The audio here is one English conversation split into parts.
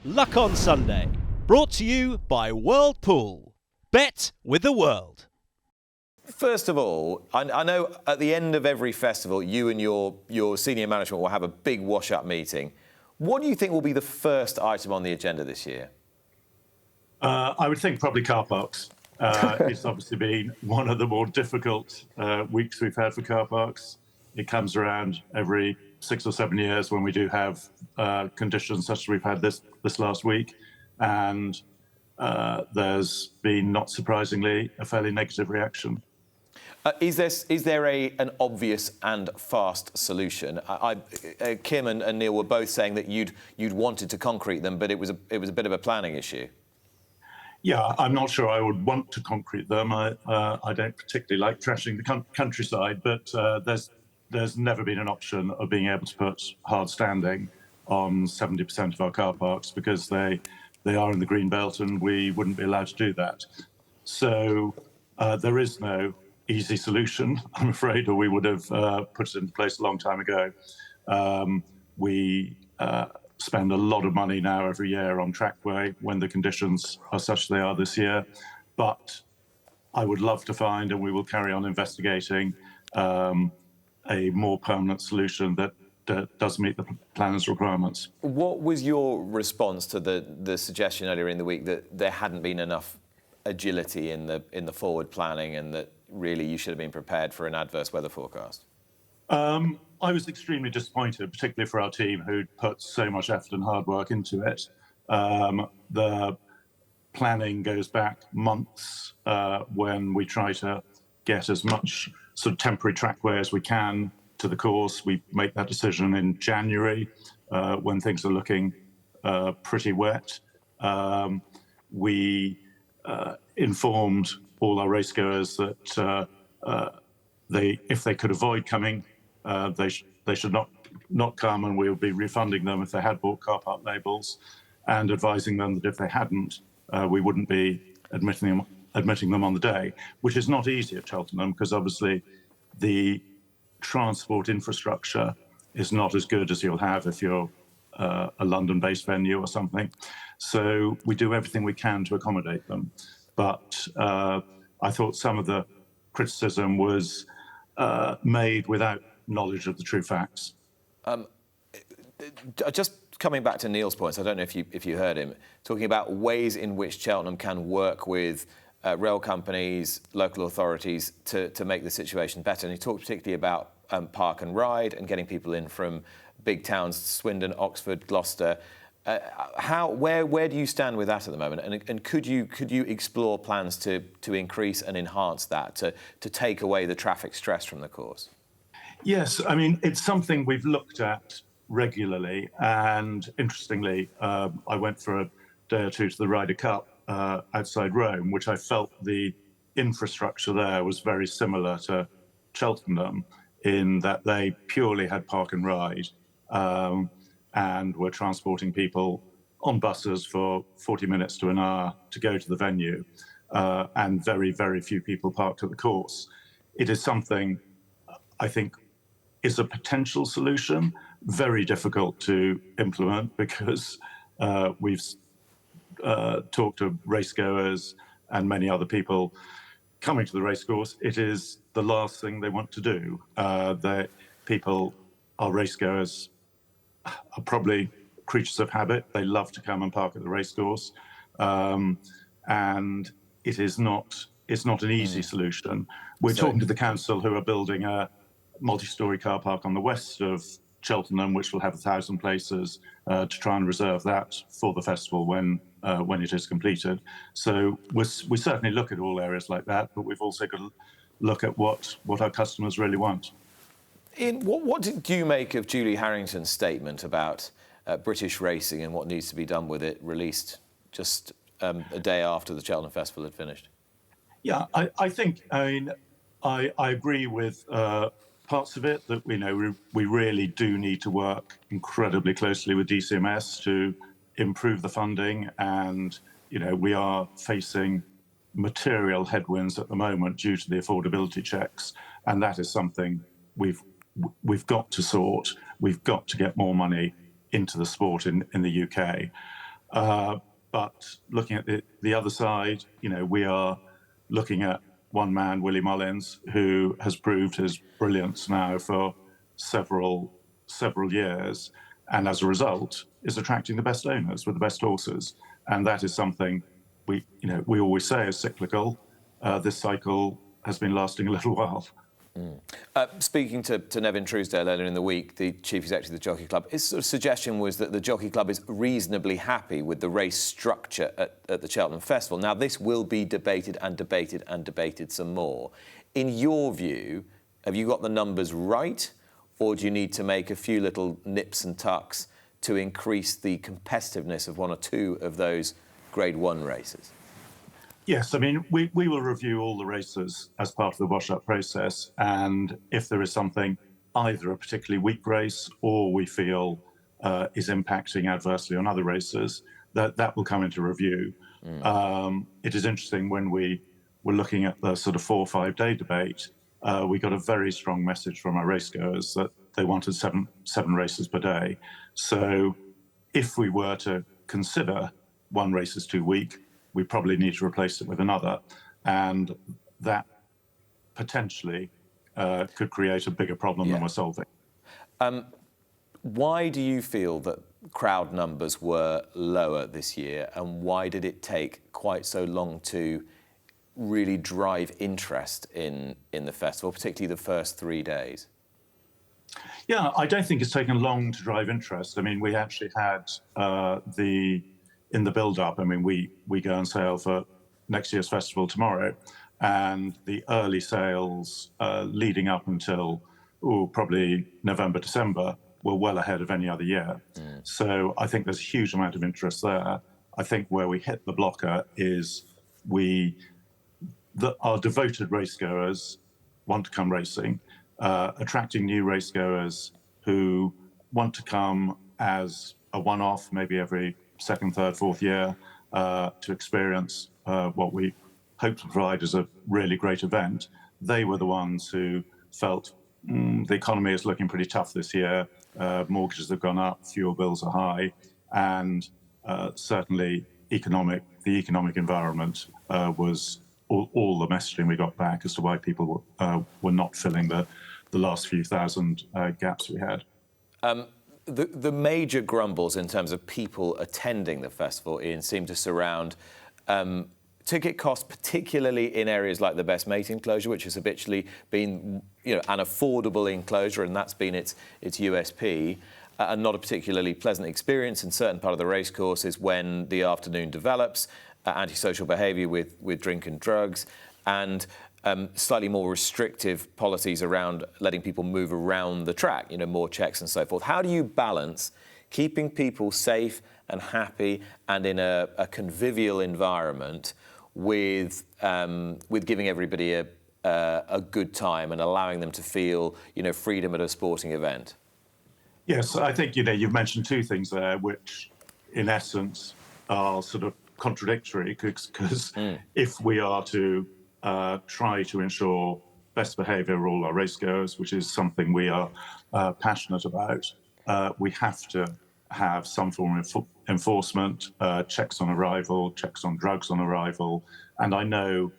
Luck on Sunday, brought to you by World Pool. Bet with the world. First of all, I know at the end of every festival, you and your senior management will have a big wash-up meeting. What do you think will be the first item on the agenda this year? I would think probably car parks. It's obviously been one of the more difficult weeks we've had for car parks. It comes around every 6 or 7 years when we do have conditions such as we've had this last week. And there's been, not surprisingly, a fairly negative reaction. Is there an obvious and fast solution? Kim and Neil were both saying that you'd wanted to concrete them, but it was a bit of a planning issue. Yeah, I'm not sure I would want to concrete them. I don't particularly like trashing the countryside, but there's never been an option of being able to put hard standing on 70% of our car parks because they are in the green belt and we wouldn't be allowed to do that. So there is no easy solution, I'm afraid, or we would have put it into place a long time ago. We spend a lot of money now every year on trackway when the conditions are such they are this year. But I would love to find, and we will carry on investigating, a more permanent solution that does meet the planner's requirements. What was your response to the suggestion earlier in the week that there hadn't been enough agility in the forward planning and that really you should have been prepared for an adverse weather forecast? I was extremely disappointed, particularly for our team who'd put so much effort and hard work into it. The planning goes back months when we try to get as much sort of temporary trackway as we can to the course. We make that decision in January when things are looking pretty wet. We informed all our racegoers that if they could avoid coming, they should not come, and we'll be refunding them if they had bought car park labels, and advising them that if they hadn't, we wouldn't be admitting them on the day, which is not easy at Cheltenham because obviously the transport infrastructure is not as good as you'll have if you're a London-based venue or something. So we do everything we can to accommodate them. But I thought some of the criticism was made without knowledge of the true facts. Just coming back to Neil's points, I don't know if you heard him talking about ways in which Cheltenham can work with rail companies, local authorities to make the situation better. And he talked particularly about park and ride and getting people in from big towns, Swindon, Oxford, Gloucester. Where do you stand with that at the moment? And could you explore plans to increase and enhance that, to take away the traffic stress from the course? Yes, I mean, it's something we've looked at regularly. And interestingly, I went for a day or two to the Ryder Cup outside Rome, which I felt the infrastructure there was very similar to Cheltenham in that they purely had park and ride. And we're transporting people on buses for 40 minutes to an hour to go to the venue, and very, very few people parked at the course. It is something I think is a potential solution, very difficult to implement because we've talked to racegoers and many other people coming to the racecourse. It is the last thing they want to do. Our racegoers are probably creatures of habit. They love to come and park at the racecourse, and it's not an easy solution. We're talking to the council who are building a multi-storey car park on the west of Cheltenham, which will have 1,000 places, to try and reserve that for the festival when it is completed. So we certainly look at all areas like that, but we've also got to look at what our customers really want. Ian, what do you make of Julie Harrington's statement about British racing and what needs to be done with it, released just a day after the Cheltenham Festival had finished? Yeah, I think, I agree with parts of it, that we really do need to work incredibly closely with DCMS to improve the funding, and we are facing material headwinds at the moment due to the affordability checks, and that is something we've got to sort. We've got to get more money into the sport in the UK. But looking at the other side, we are looking at one man, Willie Mullins, who has proved his brilliance now for several years, and as a result is attracting the best owners with the best horses. And that is something we always say is cyclical. This cycle has been lasting a little while. Speaking to Nevin Truesdale earlier in the week, the chief executive of the Jockey Club, his sort of suggestion was that the Jockey Club is reasonably happy with the race structure at the Cheltenham Festival. Now, this will be debated and debated and debated some more. In your view, have you got the numbers right, or do you need to make a few little nips and tucks to increase the competitiveness of one or two of those Grade 1 races? Yes, I mean, we will review all the races as part of the wash-up process, and if there is something, either a particularly weak race or we feel is impacting adversely on other races, that will come into review. It is interesting, when we were looking at the sort of 4 or 5 day debate, we got a very strong message from our racegoers that they wanted seven races per day. So if we were to consider one race is too weak, we probably need to replace it with another, and that potentially could create a bigger problem than we're solving. Why do you feel that crowd numbers were lower this year, and why did it take quite so long to really drive interest in the festival, particularly the first 3 days? Yeah, I don't think it's taken long to drive interest. I mean, we actually had in the build-up, I mean, we go and sail for next year's festival tomorrow, and the early sales leading up until probably November, December were well ahead of any other year. So I think there's a huge amount of interest there. I think where we hit the blocker is our devoted racegoers want to come racing, attracting new racegoers who want to come as a one-off, maybe every second, third, fourth year, to experience what we hope to provide as a really great event. They were the ones who felt the economy is looking pretty tough this year. Mortgages have gone up, fuel bills are high, and certainly the economic environment was all the messaging we got back as to why people were not filling the last few thousand gaps we had. The major grumbles in terms of people attending the festival, Ian, seem to surround ticket costs, particularly in areas like the Best Mate enclosure, which has habitually been, an affordable enclosure, and that's been its USP, and not a particularly pleasant experience in certain part of the racecourses when the afternoon develops, antisocial behaviour with drink and drugs, and slightly more restrictive policies around letting people move around the track, more checks and so forth. How do you balance keeping people safe and happy and in a convivial environment with giving everybody a good time and allowing them to feel, freedom at a sporting event? Yes, I think, you've mentioned two things there, which in essence are sort of contradictory, because if we are to try to ensure best behaviour for all our racegoers, which is something we are passionate about, we have to have some form of enforcement, checks on arrival, checks on drugs on arrival. And I know,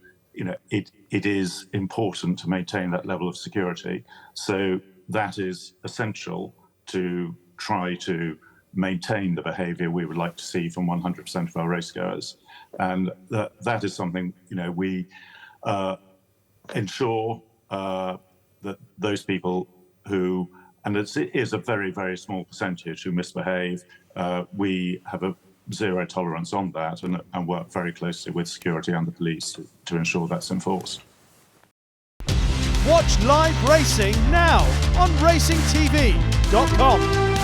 it is important to maintain that level of security. So that is essential to try to maintain the behaviour we would like to see from 100% of our racegoers. And that is something, we ensure that those people who, and it is a very, very small percentage who misbehave, we have a zero tolerance on that and work very closely with security and the police to ensure that's enforced. Watch live racing now on racingtv.com.